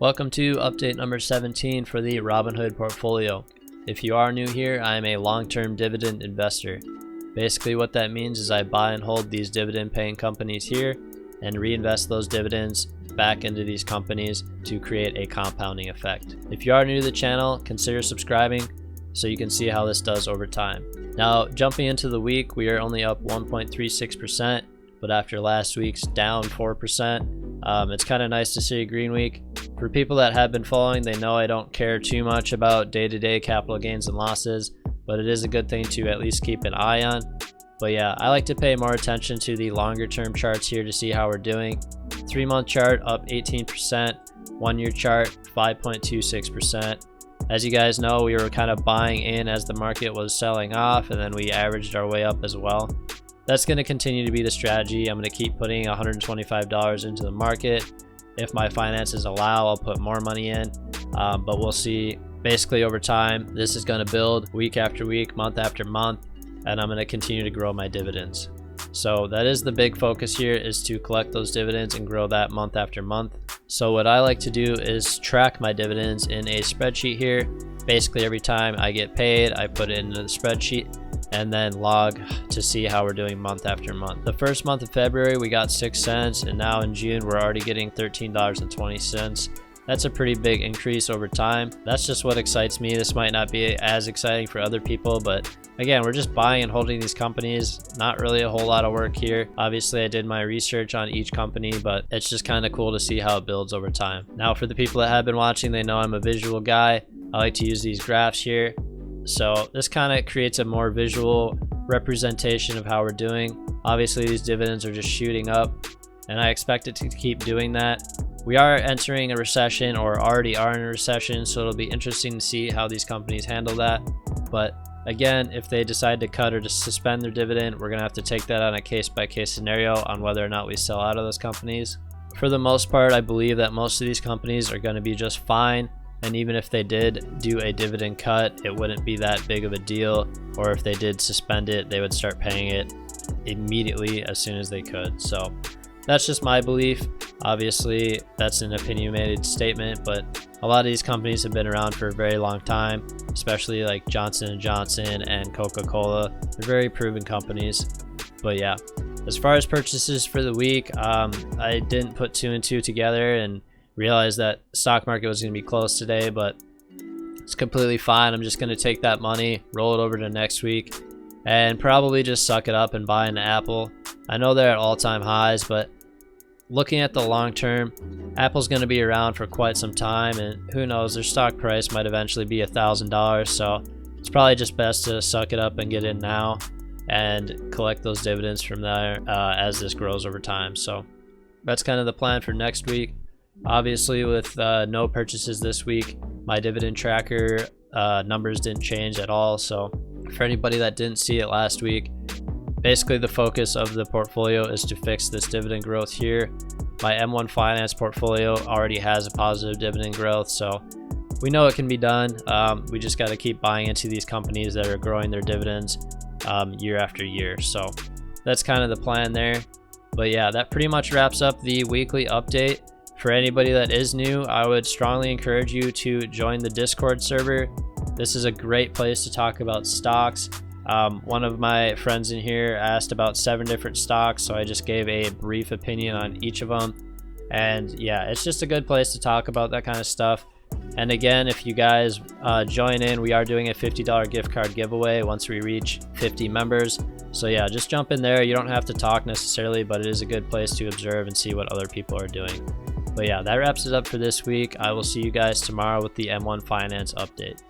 Welcome to update number 17 for the Robinhood portfolio. If you are new here, I am a long-term dividend investor. Basically what that means is I buy and hold these dividend paying companies here and reinvest those dividends back into these companies to create a compounding effect. If you are new to the channel, consider subscribing so you can see how this does over time. Now jumping into the week, we are only up 1.36%, but after last week's down 4%, it's kind of nice to see a green week. For people that have been following, they know I don't care too much about day-to-day capital gains and losses, but it is a good thing to at least keep an eye on. But yeah, I like to pay more attention to the longer term charts here to see how we're doing. 3-month chart up 18%, 1-year chart 5.26%. As you guys know, we were kind of buying in as the market was selling off, and then we averaged our way up as well. That's going to continue to be the strategy. I'm going to keep putting $125 into the market. If my finances allow, I'll put more money in, but we'll see. Basically over time, this is going to build week after week, month after month, and I'm going to continue to grow my dividends. So that is the big focus here, is to collect those dividends and grow that month after month. So what I like to do is track my dividends in a spreadsheet here. Basically every time I get paid, I put it into the spreadsheet and then log to see how we're doing month after month. The first month of February we got 6 cents, and now in June we're already getting $13.20. That's a pretty big increase over time. That's just what excites me. This might not be as exciting for other people, but again, we're just buying and holding these companies. Not really a whole lot of work here. Obviously I did my research on each company, but it's just kind of cool to see how it builds over time. Now for the people that have been watching, they know I'm a visual guy. I like to use these graphs here. So this kind of creates a more visual representation of how we're doing. Obviously these dividends are just shooting up, and I expect it to keep doing that. We are entering a recession, or already are in a recession, so it'll be interesting to see how these companies handle that. But again, if they decide to cut or to suspend their dividend, we're gonna have to take that on a case-by-case scenario on whether or not we sell out of those companies. For the most part, I believe that most of these companies are going to be just fine. And even if they did do a dividend cut, it wouldn't be that big of a deal. Or if they did suspend it, they would start paying it immediately as soon as they could. So that's just my belief. Obviously, that's an opinionated statement, but a lot of these companies have been around for a very long time, especially like Johnson & Johnson and Coca-Cola. They're very proven companies. But yeah, as far as purchases for the week, I didn't put 2 and 2 together and realized that stock market was going to be closed today, but it's completely fine. I'm just going to take that money, roll it over to next week, and probably just suck it up and buy an Apple. I know they're at all-time highs, but looking at the long term, Apple's going to be around for quite some time, and who knows, their stock price might eventually be $1,000. So it's probably just best to suck it up and get in now and collect those dividends from there as this grows over time. So that's kind of the plan for next week. Obviously with no purchases this week, my dividend tracker numbers didn't change at all. So for anybody that didn't see it last week, basically the focus of the portfolio is to fix this dividend growth here. My M1 Finance portfolio already has a positive dividend growth, so we know it can be done. We just got to keep buying into these companies that are growing their dividends year after year. So that's kind of the plan there. But yeah, that pretty much wraps up the weekly update. For anybody that is new, I would strongly encourage you to join the Discord server. This is a great place to talk about stocks. One of my friends in here asked about 7 different stocks, so I just gave a brief opinion on each of them. And yeah, it's just a good place to talk about that kind of stuff. And again, if you guys join in, we are doing a $50 gift card giveaway once we reach 50 members. So yeah, just jump in there. You don't have to talk necessarily, but it is a good place to observe and see what other people are doing. But yeah, that wraps it up for this week. I will see you guys tomorrow with the M1 Finance update.